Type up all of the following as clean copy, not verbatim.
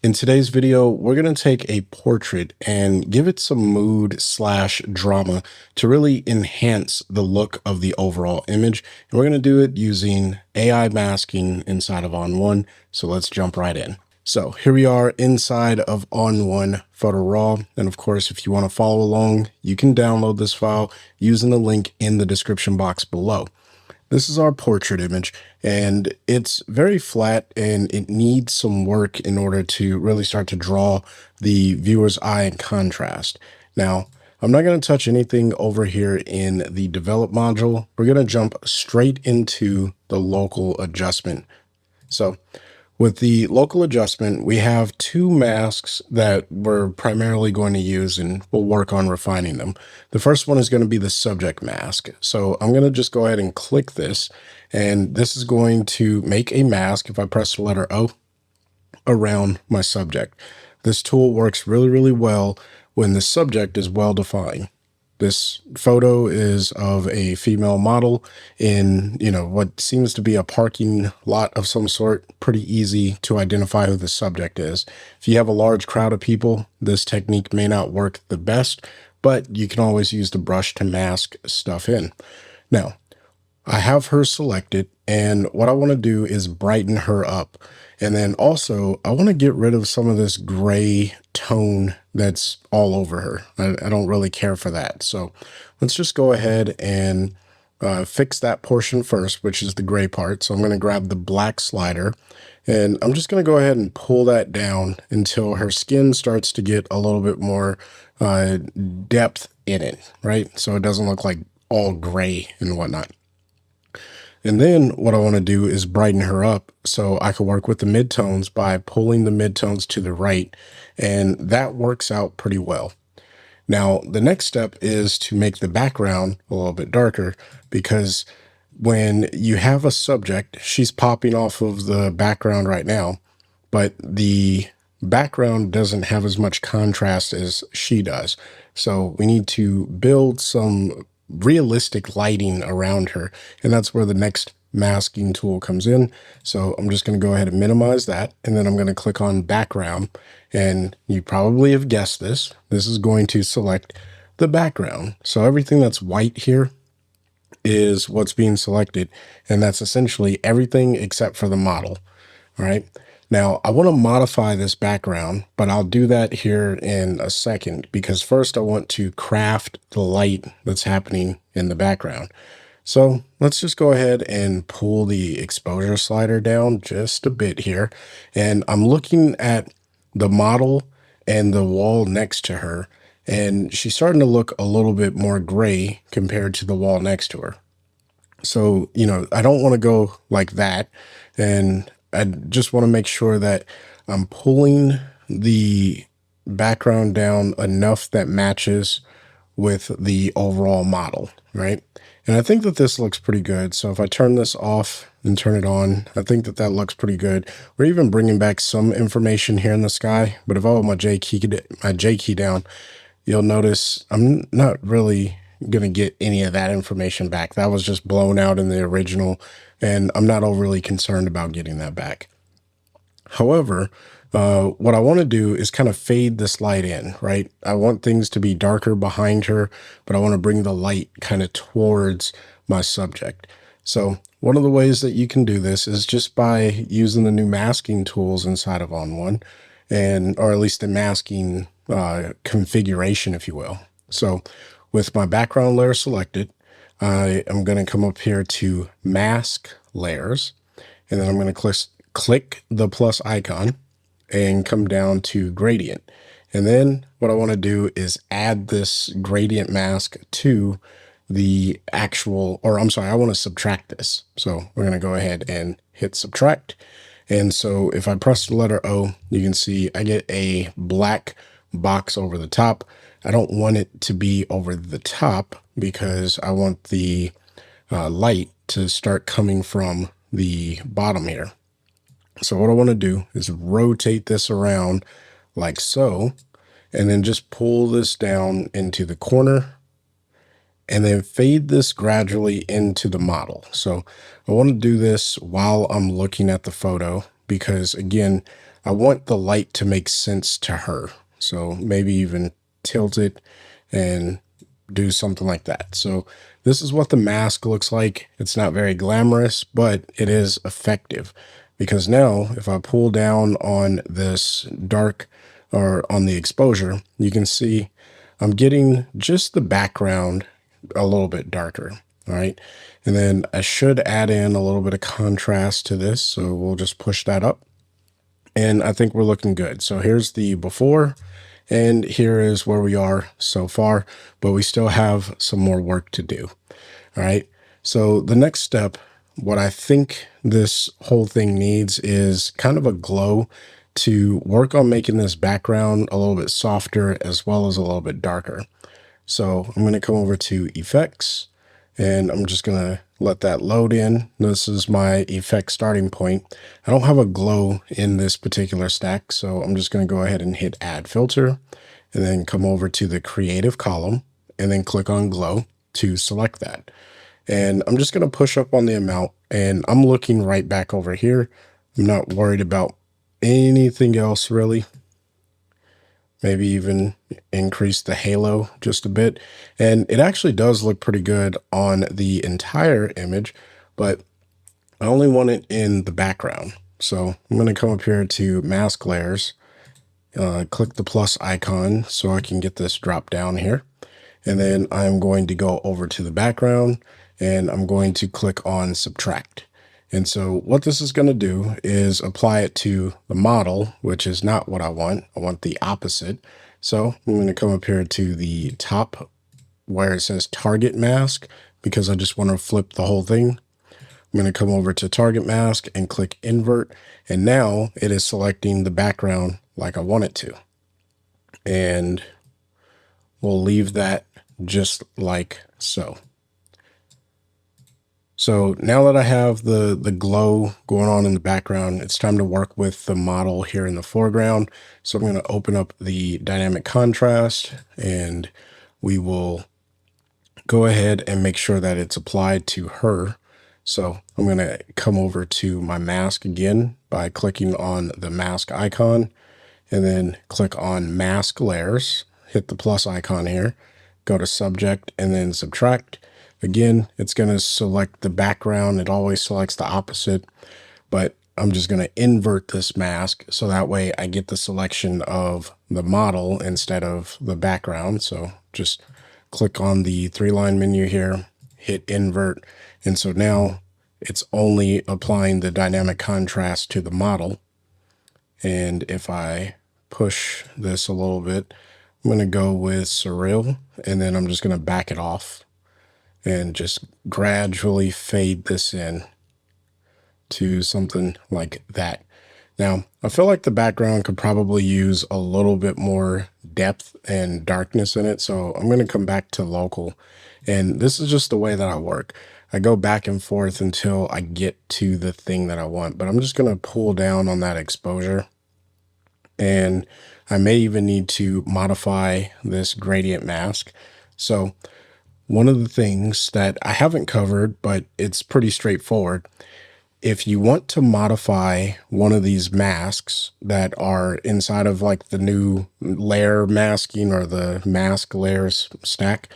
In today's video, we're going to take a portrait and give it some mood slash drama to really enhance the look of the overall image. And we're going to do it using AI masking inside of ON1. So let's jump right in. So here we are inside of ON1 Photo RAW. And of course, if you want to follow along, you can download this file using the link in the description box below. This is our portrait image, and it's very flat and it needs some work in order to really start to draw the viewer's eye in contrast. Now, I'm not going to touch anything over here in the develop module. We're going to jump straight into the local adjustment. So with the local adjustment, we have two masks that we're primarily going to use, and we'll work on refining them. The first one is going to be the subject mask. So I'm going to just go ahead and click this, and this is going to make a mask, if I press the letter O, around my subject. This tool works really well when the subject is well defined. This photo is of a female model in, what seems to be a parking lot of some sort. Pretty easy to identify who the subject is. If you have a large crowd of people, this technique may not work the best, but you can always use the brush to mask stuff in. Now, I have her selected, and what I want to do is brighten her up. And then also, I want to get rid of some of this gray tone that's all over her. I don't really care for that. So let's just go ahead and fix that portion first, which is the gray part. So I'm going to grab the black slider, and I'm just going to go ahead and pull that down until her skin starts to get a little bit more depth in it, right? So it doesn't look like all gray and whatnot. And then what I want to do is brighten her up so I can work with the midtones by pulling the midtones to the right, and that works out pretty well. Now, the next step is to make the background a little bit darker, because when you have a subject, she's popping off of the background right now, but the background doesn't have as much contrast as she does. So we need to build some realistic lighting around her, and that's where the next masking tool comes in. So I'm just going to go ahead and minimize that, and then I'm going to click on background, and you probably have guessed this is going to select the background. So everything that's white here is what's being selected, and that's essentially everything except for the model. All right. Now, I want to modify this background, but I'll do that here in a second, because first I want to craft the light that's happening in the background. So let's just go ahead and pull the exposure slider down just a bit here. And I'm looking at the model and the wall next to her, and she's starting to look a little bit more gray compared to the wall next to her. So, I don't want to go like that. And I just want to make sure that I'm pulling the background down enough that matches with the overall model, right? And I think that this looks pretty good. So if I turn this off and turn it on, I think that that looks pretty good. We're even bringing back some information here in the sky, but if I hold my J key down, you'll notice I'm not really going to get any of that information back. That was just blown out in the original, and I'm not overly concerned about getting that back. However, what I want to do is kind of fade this light in, right? I want things to be darker behind her, but I want to bring the light kind of towards my subject. So one of the ways that you can do this is just by using the new masking tools inside of ON1, or at least the masking configuration, if you will. So with my background layer selected, I am going to come up here to mask layers, and then I'm going to click the plus icon and come down to gradient. And then what I want to do is add this gradient mask to the actual, or I'm sorry, I want to subtract this. So we're going to go ahead and hit subtract. And so if I press the letter O, you can see I get a black box over the top. I don't want it to be over the top because I want the light to start coming from the bottom here. So what I want to do is rotate this around like so, and then just pull this down into the corner, and then fade this gradually into the model. So I want to do this while I'm looking at the photo, because again, I want the light to make sense to her. So maybe even tilt it and do something like that. So this is what the mask looks like. It's not very glamorous, but it is effective, because now if I pull down on this dark, or on the exposure, you can see I'm getting just the background a little bit darker. All right. And then I should add in a little bit of contrast to this. So we'll just push that up. And I think we're looking good. So here's the before, and here is where we are so far, but we still have some more work to do. All right. So the next step, what I think this whole thing needs is kind of a glow to work on making this background a little bit softer as well as a little bit darker. So I'm going to come over to effects, and I'm just going to let that load in. This is my effect starting point. I don't have a glow in this particular stack, so I'm just going to go ahead and hit add filter, and then come over to the creative column and then click on glow to select that. And I'm just going to push up on the amount, and I'm looking right back over here. I'm not worried about anything else really. Maybe even increase the halo just a bit. And it actually does look pretty good on the entire image, but I only want it in the background. So I'm going to come up here to mask layers, click the plus icon so I can get this drop down here. And then I'm going to go over to the background, and I'm going to click on subtract. And so what this is going to do is apply it to the model, which is not what I want. I want the opposite. So I'm going to come up here to the top where it says target mask, because I just want to flip the whole thing. I'm going to come over to target mask and click invert. And now it is selecting the background like I want it to. And we'll leave that just like so. So now that I have the glow going on in the background, it's time to work with the model here in the foreground. So I'm going to open up the dynamic contrast, and we will go ahead and make sure that it's applied to her. So I'm going to come over to my mask again by clicking on the mask icon, and then click on mask layers, hit the plus icon here, go to subject, and then subtract. Again, it's going to select the background. It always selects the opposite, but I'm just going to invert this mask so that way I get the selection of the model instead of the background. So just click on the 3-line menu here, hit invert, and so now it's only applying the dynamic contrast to the model. And if I push this a little bit, I'm going to go with surreal, and then I'm just going to back it off and just gradually fade this in to something like that. Now, I feel like the background could probably use a little bit more depth and darkness in it, so I'm going to come back to local. And this is just the way that I work. I go back and forth until I get to the thing that I want, but I'm just going to pull down on that exposure. And I may even need to modify this gradient mask. So one of the things that I haven't covered, but it's pretty straightforward, if you want to modify one of these masks that are inside of like the new layer masking or the mask layers stack,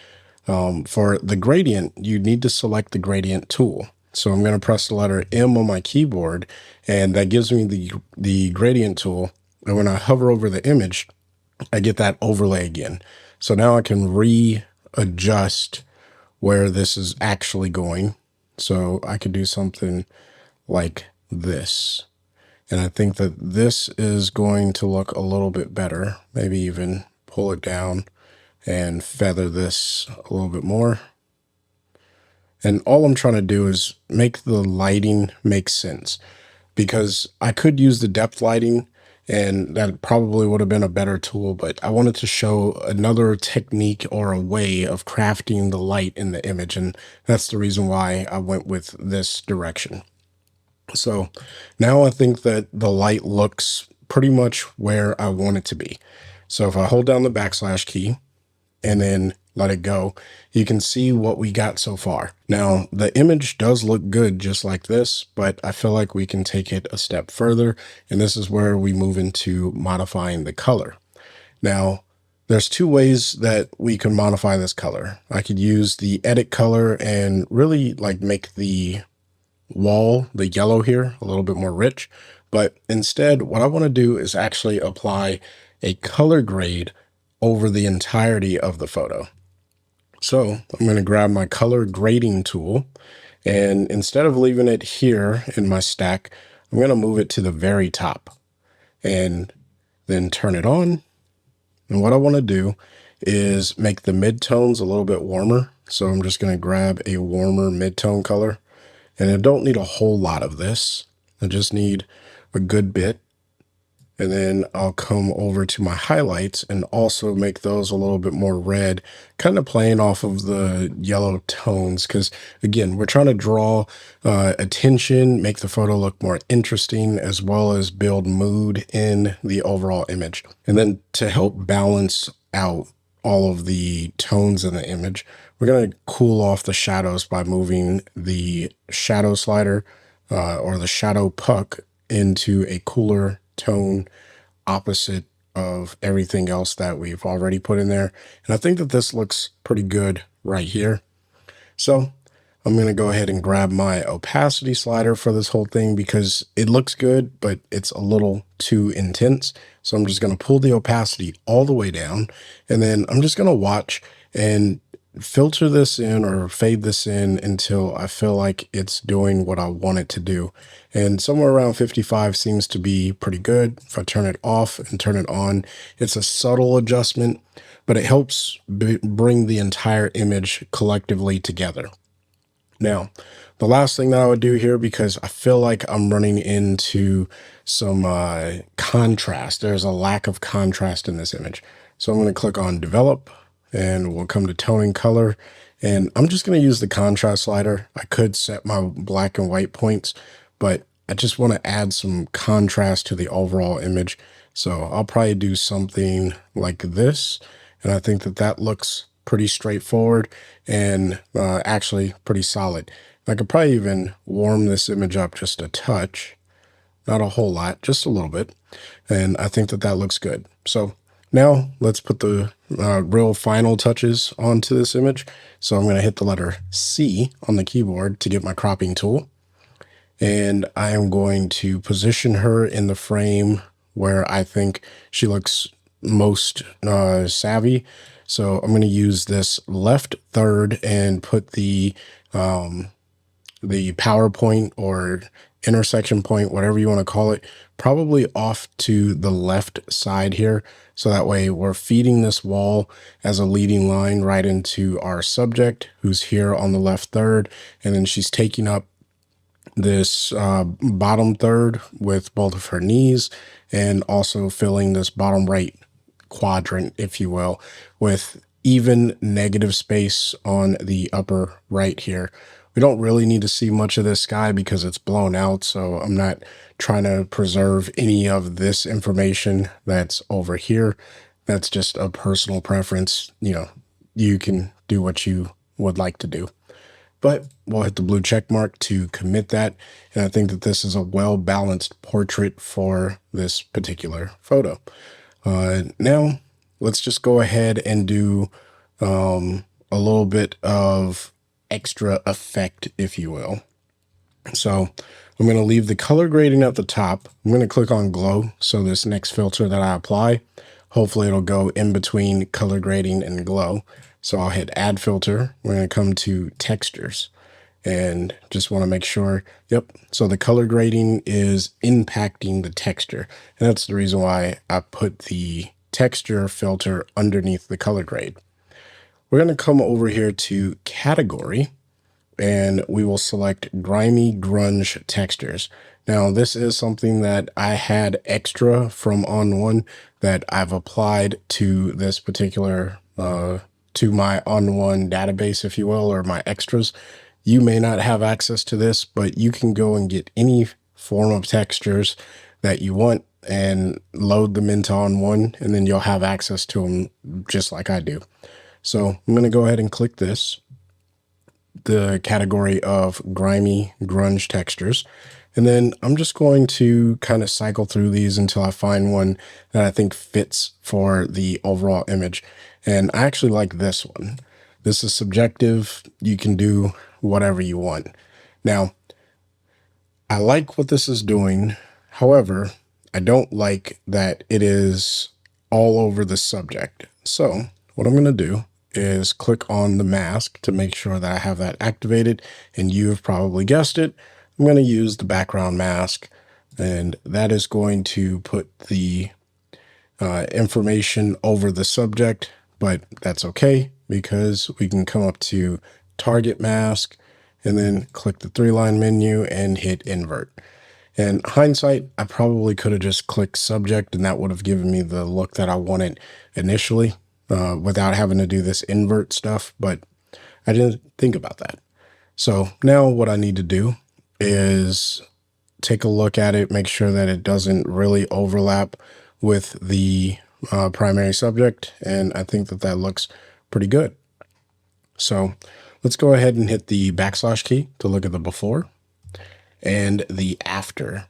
for the gradient, you need to select the gradient tool. So I'm going to press the letter M on my keyboard, and that gives me the gradient tool. And when I hover over the image, I get that overlay again. So now I can readjust where this is actually going. So I could do something like this. And I think that this is going to look a little bit better. Maybe even pull it down and feather this a little bit more. And all I'm trying to do is make the lighting make sense, because I could use the depth lighting, and that probably would have been a better tool, but I wanted to show another technique or a way of crafting the light in the image, and that's the reason why I went with this direction. So now I think that the light looks pretty much where I want it to be. So if I hold down the backslash key and then let it go, you can see what we got so far. Now, the image does look good just like this, but I feel like we can take it a step further, and this is where we move into modifying the color. Now, there's two ways that we can modify this color. I could use the edit color and really like make the wall, the yellow here, a little bit more rich. But instead, what I want to do is actually apply a color grade over the entirety of the photo. So I'm going to grab my color grading tool, and instead of leaving it here in my stack, I'm going to move it to the very top and then turn it on. And what I want to do is make the midtones a little bit warmer. So I'm just going to grab a warmer midtone color, and I don't need a whole lot of this. I just need a good bit. And then I'll come over to my highlights and also make those a little bit more red, kind of playing off of the yellow tones. Because again, we're trying to draw attention, make the photo look more interesting, as well as build mood in the overall image. And then to help balance out all of the tones in the image, we're going to cool off the shadows by moving the shadow slider or the shadow puck into a cooler tone opposite of everything else that we've already put in there. And I think that this looks pretty good right here. So I'm going to go ahead and grab my opacity slider for this whole thing because it looks good, but it's a little too intense. So I'm just going to pull the opacity all the way down, and then I'm just going to watch and filter this in or fade this in until I feel like it's doing what I want it to do. And somewhere around 55 seems to be pretty good. If I turn it off and turn it on, it's a subtle adjustment, but it helps bring the entire image collectively together. Now, the last thing that I would do here, because I feel like I'm running into some contrast, there's a lack of contrast in this image. So I'm going to click on develop, and we'll come to tone and color. And I'm just going to use the contrast slider. I could set my black and white points, but I just want to add some contrast to the overall image. So I'll probably do something like this. And I think that that looks pretty straightforward and actually pretty solid. I could probably even warm this image up just a touch, not a whole lot, just a little bit. And I think that that looks good. So now let's put the real final touches onto this image. So I'm going to hit the letter C on the keyboard to get my cropping tool. And I am going to position her in the frame where I think she looks most savvy. So I'm going to use this left third and put the PowerPoint or intersection point, whatever you want to call it, probably off to the left side here. So that way we're feeding this wall as a leading line right into our subject, who's here on the left third. And then she's taking up this bottom third with both of her knees, and also filling this bottom right quadrant, if you will, with even negative space on the upper right here. We don't really need to see much of this sky because it's blown out, so I'm not trying to preserve any of this information that's over here. That's just a personal preference. You know, you can do what you would like to do. But we'll hit the blue check mark to commit that. And I think that this is a well-balanced portrait for this particular photo. Now, let's just go ahead and do a little bit of extra effect, if you will. So I'm going to leave the color grading at the top. I'm going to click on glow. So this next filter that I apply, hopefully it'll go in between color grading and glow. So I'll hit add filter. We're going to come to textures and just want to make sure. Yep. So the color grading is impacting the texture. And that's the reason why I put the texture filter underneath the color grade. We're going to come over here to category, and we will select grimy grunge textures. Now, this is something that I had extra from ON1 that I've applied to this particular, to my ON1 database, if you will, or my extras. You may not have access to this, but you can go and get any form of textures that you want and load them into ON1, and then you'll have access to them just like I do. So I'm going to go ahead and click this, the category of grimy grunge textures. And then I'm just going to kind of cycle through these until I find one that I think fits for the overall image. And I actually like this one. This is subjective. You can do whatever you want. Now, I like what this is doing. However, I don't like that it is all over the subject. So what I'm going to do is click on the mask to make sure that I have that activated. And you have probably guessed it. I'm going to use the background mask, and that is going to put the information over the subject, but that's okay because we can come up to target mask and then click the 3-line menu and hit invert. And hindsight, I probably could have just clicked subject and that would have given me the look that I wanted initially without having to do this invert stuff, but I didn't think about that. So now what I need to do is take a look at it, make sure that it doesn't really overlap with the primary subject. And I think that that looks pretty good. So let's go ahead and hit the backslash key to look at the before and the after.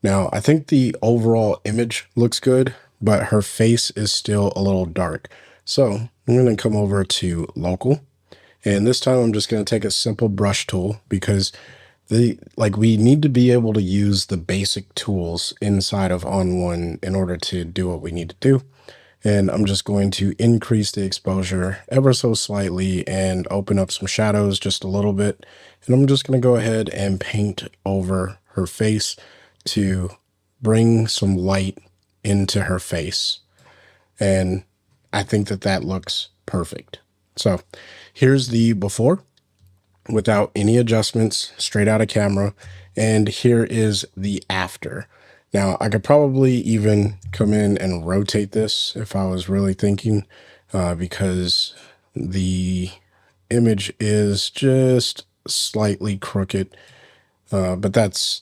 Now, I think the overall image looks good, but her face is still a little dark. So I'm going to come over to local. And this time I'm just going to take a simple brush tool because we need to be able to use the basic tools inside of ON1 in order to do what we need to do. And I'm just going to increase the exposure ever so slightly and open up some shadows just a little bit. And I'm just going to go ahead and paint over her face to bring some light into her face. And I think that that looks perfect. So here's the before without any adjustments, straight out of camera. And here is the after. Now, I could probably even come in and rotate this if I was really thinking, because the image is just slightly crooked, but that's,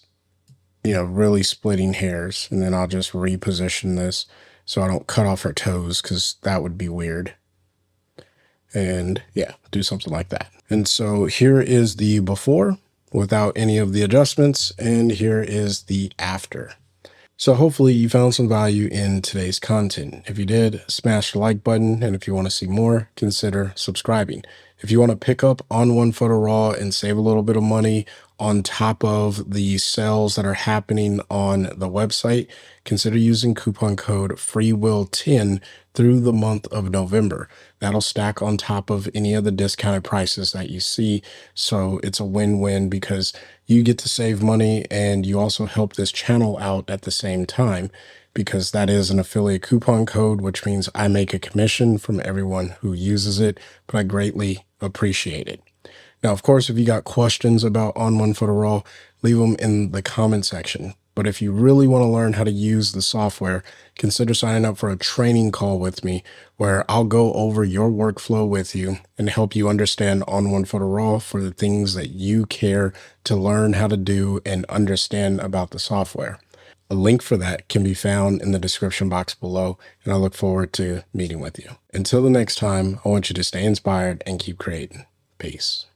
really splitting hairs. And then I'll just reposition this so I don't cut off her toes because that would be weird. And yeah, do something like that. And so here is the before without any of the adjustments, and here is the after. So hopefully you found some value in today's content. If you did, smash the like button, and if you want to see more, consider subscribing. If you want to pick up ON1 Photo RAW and save a little bit of money on top of the sales that are happening on the website, consider using coupon code FREEWILL10 through the month of November. That'll stack on top of any of the discounted prices that you see. So it's a win-win because you get to save money and you also help this channel out at the same time, because that is an affiliate coupon code, which means I make a commission from everyone who uses it, but I greatly appreciate it. Now, of course, if you got questions about ON1 Photo RAW, leave them in the comment section. But if you really want to learn how to use the software, consider signing up for a training call with me where I'll go over your workflow with you and help you understand ON1 Photo RAW for the things that you care to learn how to do and understand about the software. A link for that can be found in the description box below, and I look forward to meeting with you. Until the next time, I want you to stay inspired and keep creating. Peace.